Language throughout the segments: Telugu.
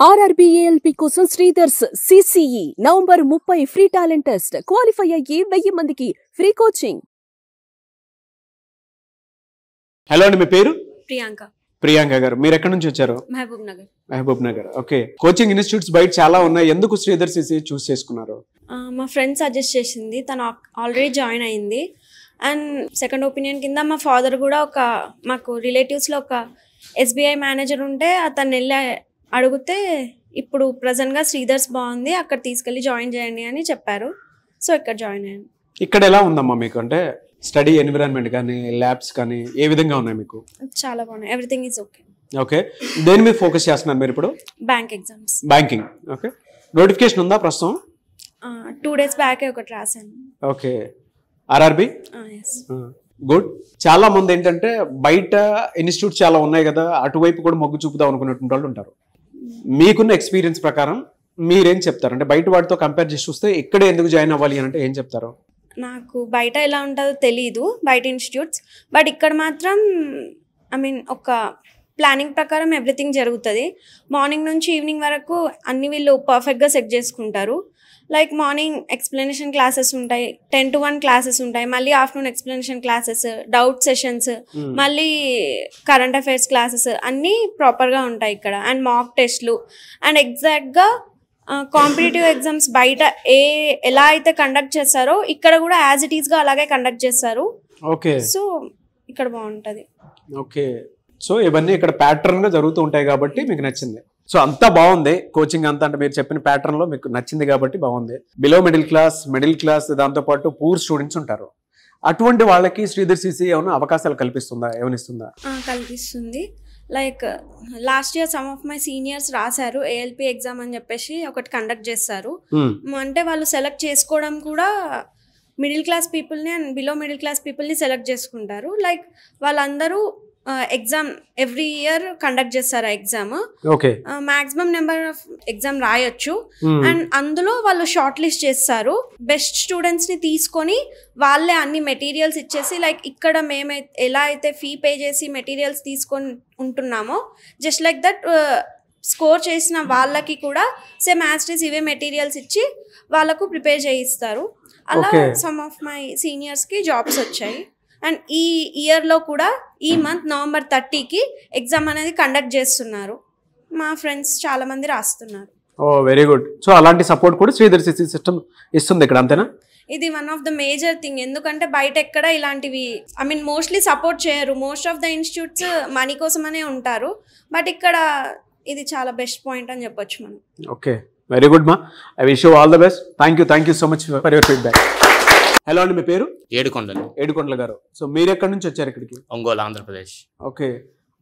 ఆర్ఆర్బీఏఎల్పీ కోసం Sridhar's CCE November 30 free talent test. Qualify అయ్యి 1000 మందికి ఫ్రీ కోచింగ్. హలో అండి, మీ పేరు? ప్రియాంక. ప్రియాంక గారు, మీరు ఎక్కడి నుంచి వచ్చారు? Mahbub Nagar. Mahbub Nagar. Okay, coaching institutes బయట చాలా ఉన్నాయి, ఎందుకు శ్రీధర్ సిసి చూస్ చేసుకున్నారు? మా ఫ్రెండ్ సజెస్ట్ చేసింది, తను ఆల్రెడీ జాయిన్ అయింది. అండ్ సెకండ్ ఒపీనియన్ కింద మా ఫాదర్ కూడా మాకు రిలేటివ్స్లో ఒక ఎస్బీఐ మేనేజర్ ఉంటే అతను వెళ్ళి అడిగితే ఇప్పుడు ప్రజెంట్గా శ్రీధర్స్ బాగుంది, అక్కడ తీసుకెళ్ళి జాయిన్ చేయండి అని చెప్పారు. సో ఇక్కడ జాయిన్ అయ్యాను. ఇక్కడ ఎలా ఉందమ్మా మీకు? అంటే స్టడీ ఎన్విరాన్మెంట్ కానీ ల్యాబ్స్ కానీ ఏ విధంగా ఉన్నాయి మీకు? చాలా బాగున్నాయి, ఎవ్రీథింగ్ ఈజ్ ఓకే. ఓకే, దేని మీద ఫోకస్ చేస్తున్నారు మీరు ఇప్పుడు? Bank exams. Banking. Okay, notification ఉందా ప్రస్తుతం? 2 days బ్యాకే ఒకటి రాశాను. Okay, RRB. గుడ్. చాలా మంది ఏంటంటే బయట ఇన్స్టిట్యూట్ చాలా ఉన్నాయి కదా, అటువైపు కూడా మొగ్గు చూపుదాం అనుకునేటువంటి వాళ్ళు ఉంటారు. మీకున్న ఎక్స్పీరియన్స్ ప్రకారం మీరేం చెప్తారు? అంటే బయట వాటితో కంపేర్ చేసి చూస్తే ఇక్కడే ఎందుకు జాయిన్ అవ్వాలి అని అంటే ఏం చెప్తారు? నాకు బయట ఎలా ఉంటుందో తెలీదు, బయట ఇన్స్టిట్యూట్స్, బట్ ఇక్కడ మాత్రం ఒక ప్లానింగ్ ప్రకారం ఎవ్రీథింగ్ జరుగుతుంది. మార్నింగ్ నుంచి ఈవినింగ్ వరకు అన్ని వీళ్ళు పర్ఫెక్ట్గా సెట్ చేసుకుంటారు. లైక్ మార్నింగ్ ఎక్స్ప్లెనేషన్ క్లాసెస్ ఉంటాయి, 10 to 1 క్లాసెస్ ఉంటాయి, మళ్ళీ afternoon explanation classes, doubt sessions, మళ్ళీ కరెంట్ అఫైర్స్ క్లాసెస్ అన్నీ ప్రాపర్గా ఉంటాయి ఇక్కడ. అండ్ మాక్ టెస్ట్లు అండ్ ఎగ్జాక్ట్గా కాంపిటేటివ్ ఎగ్జామ్స్ బయట ఎలా అయితే కండక్ట్ చేస్తారో ఇక్కడ కూడా యాజ్ ఇట్ ఈస్గా అలాగే కండక్ట్ చేస్తారు. ఓకే, సో ఇక్కడ బాగుంటుంది. ఓకే, సో ఇవన్నీ ఇక్కడ ప్యాటర్న్ గా జరుగుతూ ఉంటాయి కాబట్టి మీకు నచ్చింది. సో అంతా బాగుంది, కోచింగ్ అంతా అంటే మీరు చెప్పిన ప్యాటర్న్ లో మీకు నచ్చింది కాబట్టి బాగుంది. బిలో మిడిల్ క్లాస్ దాంతో పాటు పూర్ స్టూడెంట్స్ ఉంటారు, అటువంటి వాళ్ళకి శ్రీధర్ సిసి ఏమైనా అవకాశాలు కల్పిస్తుందా, ఏమనిస్తుందా? కల్పిస్తుంది. Like last year some of my seniors రాశారు ఏఎల్పి ఎగ్జామ్ అని చెప్పేసి ఒకటి కండక్ట్ చేస్తారు. అంటే వాళ్ళు సెలెక్ట్ చేసుకోవడం కూడా మిడిల్ క్లాస్ పీపుల్ని అండ్ బిలో మిడిల్ క్లాస్ పీపుల్ని సెలెక్ట్ చేసుకుంటారు. లైక్ వాళ్ళందరూ ఎగ్జామ్ ఎవ్రీ ఇయర్ కండక్ట్ చేస్తారు. ఆ exam maximum number of exam రాయొచ్చు. అండ్ అందులో వాళ్ళు షార్ట్ లిస్ట్ చేస్తారు. బెస్ట్ స్టూడెంట్స్ ని తీసుకొని వాళ్ళే అన్ని మెటీరియల్స్ ఇచ్చేసి, లైక్ ఇక్కడ మేము ఎలా అయితే ఫీ పే చేసి మెటీరియల్స్ తీసుకొని ఉంటున్నామో జస్ట్ లైక్ దట్ స్కోర్ చేసిన వాళ్ళకి కూడా సేమ్ యాజ్ ఇట్ ఈస్ ఇవే మెటీరియల్స్ ఇచ్చి వాళ్ళకు ప్రిపేర్ చేయిస్తారు. అలా సమ్ ఆఫ్ మై సీనియర్స్కి జాబ్స్ వచ్చాయి. అండ్ ఈ ఇయర్లో కూడా ఈ మంత్ November 30కి ఎగ్జామ్ అనేది కండక్ట్ చేస్తున్నారు. మా ఫ్రెండ్స్ చాలా మంది రాస్తున్నారు. ఓ వెరీ గుడ్. సో అలాంటి సపోర్ట్ కూడా శ్రీధర్ సిసి సిస్టమ్ ఇస్తుంది ఇక్కడ, అంతేనా? ఇది one of the major thing. ఎందుకంటే బయట ఎక్కడ ఇలాంటివి మోస్ట్లీ సపోర్ట్ చేయరు. Most of the institutes money కోసమనే ఉంటారు, బట్ ఇక్కడ ఇది చాలా బెస్ట్ పాయింట్ అని చెప్పొచ్చు మనం. ఓకే, వెరీ గుడ్ మా. I wish you all the best. Thank you so much for your feedback. Hello అండి, మీ పేరు? ఏడుకొండల గారు. సో మీరు ఎక్కడి నుంచి వచ్చారు ఇక్కడికి? ఒంగోలు, ఆంధ్రప్రదేశ్. ఓకే,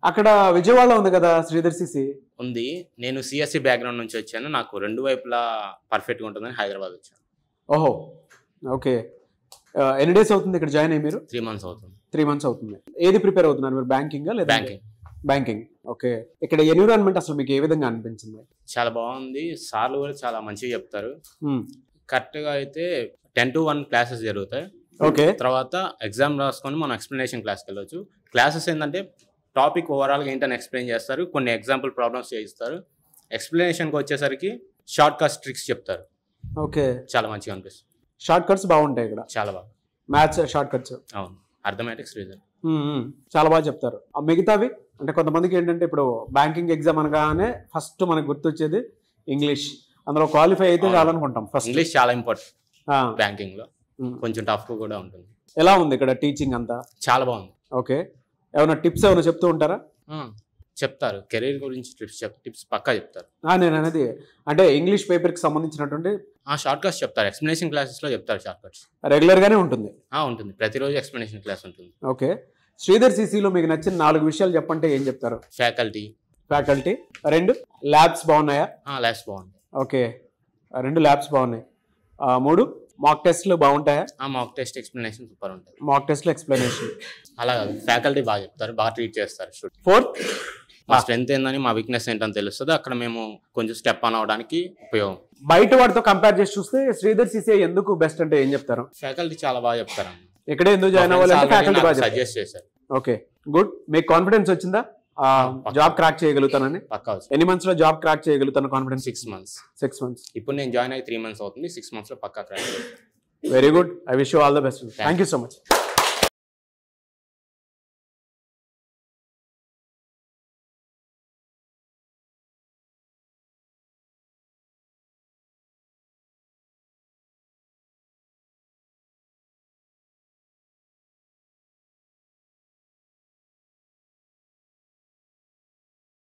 అక్కడ విజయవాడ ఉంది కదా శ్రీధర్ సిసి? ఉంది. నేను సిఎస్సి బ్యాక్గ్రౌండ్ నుంచి వచ్చాను. నాకు 2 వైపులా పర్ఫెక్ట్గా ఉంటుందని హైదరాబాద్ వచ్చాను. ఓహో, ఓకే. ఎన్ని డేస్ అవుతుంది ఇక్కడ జాయిన్ అయ్యి మీరు? 3 months అవుతుంది. 3 months అవుతుంది. ఏది ప్రిపేర్ అవుతున్నారు మీరు? బ్యాంకింగ్ లేదా? బ్యాంకింగ్. ఓకే, ఇక్కడ ఎన్విరాన్మెంట్ అసలు మీకు ఏ విధంగా అనిపించింది? చాలా బాగుంది. సార్లు కూడా చాలా మంచిగా చెప్తారు. కరెక్ట్గా అయితే 10 to 1 క్లాసెస్ జరుగుతాయి. ఓకే, తర్వాత ఎగ్జామ్ రాసుకొని మనం ఎక్స్ప్లెనేషన్ క్లాస్కి వెళ్ళొచ్చు. క్లాసెస్ ఏంటంటే టాపిక్ ఓవరాల్గా ఏంటని ఎక్స్ప్లెయిన్ చేస్తారు, కొన్ని ఎగ్జాంపుల్ ప్రాబ్లమ్స్ చేయిస్తారు. ఎక్స్ప్లెనేషన్కి వచ్చేసరికి షార్ట్ కట్స్ ట్రిక్స్ చెప్తారు. ఓకే, చాలా మంచిగా అనిపిస్తుంది. షార్ట్ కట్స్ బాగుంటాయి ఇక్కడ, చాలా బాగా. Maths short cuts. అవును, అర్థమెటిక్స్, రీజన్ చాలా బాగా చెప్తారు. మిగతావి అంటే కొంతమందికి ఏంటంటే ఇప్పుడు బ్యాంకింగ్ ఎగ్జామ్ అనగానే ఫస్ట్ మనకు గుర్తొచ్చేది ఇంగ్లీష్. అందులో క్వాలిఫై అయితే చాలనుకుంటాం. ఫస్ట్ ఇంగ్లీష్ చాలా ఇంపార్టెంట్ బ్యాంకింగ్ లో, కొంచెం టఫ్ కూడా ఉంటుంది. ఎలా ఉంది ఇక్కడ టీచింగ్ అంతా? చాలా బాగుంది. ఓకే, ఏమైనా టిప్స్ ఏమైనా చెప్తూ ఉంటారా? చెప్తారు, కెరీర్ గురించి టిప్స్ పక్కా చెప్తారు. నేను అనేది అంటే ఇంగ్లీష్ పేపర్ కి సంబంధించినటువంటి షార్ట్ కట్స్ చెప్తారు. ఎక్స్ప్లెనేషన్ క్లాసెస్ లో చెప్తారు షార్ట్ కట్స్. రెగ్యులర్ గానే ఉంటుంది? ఉంటుంది, ప్రతిరోజు ఎక్స్ప్లెనేషన్ క్లాస్ ఉంటుంది. ఓకే, శ్రీధర్ సిసిలో మీకు నచ్చిన 4 విషయాలు చెప్పంటే ఏం చెప్తారు? ఫ్యాకల్టీ. 2 ల్యాబ్స్ బాగున్నాయా? ల్యాబ్స్ బాగుంది. ఓకే, 2 ల్యాబ్స్ బాగున్నాయి. 3 మాక్ టెస్ట్లు బాగుంటాయా? మాక్ టెస్ట్ ఎక్స్ప్లెనేషన్ సూపర్ ఉంటాయి. మాక్ టెస్ట్లు ఎక్స్ప్లెనేషన్ అలా కాదు, ఫ్యాకల్టీ బాగా చెప్తారు, బాగా ట్రీట్ చేస్తారు. 4 మా స్ట్రెంత్ ఏందని, మా వీక్నెస్ ఏంటని తెలుస్తుంది. అక్కడ మేము కొంచెం స్టెప్ ఆన్ అవడానికి ఉపయోగం. బయట వాటితో కంపేర్ చేసి చూస్తే శ్రీధర్ సిసి ఎందుకు బెస్ట్ అంటే ఏం చెప్తారు? ఫ్యాకల్టీ చాలా బాగా చెప్తారు. ఇక్కడే ఎందుకు జాయిన్ అవ్వాలంటే ఫ్యాకల్టీ బాగా సజెస్ట్ చేశారు. Okay, good. మీకు కాన్ఫిడెన్స్ వచ్చిందా జాబ్ క్రాక్ చేయగలుగుతానని? పక్కా. ఎన్ని మంత్స్ లో జాబ్ క్రాక్ చేయగలుగుతాను కాన్ఫిడెన్స్? 6 months. 6 months. ఇప్పుడు నేను జాయిన్ అయ్యి 3 months అవుతుంది. 6 months లో పక్కా crack. Very good. I wish you all the best. Thank you so much.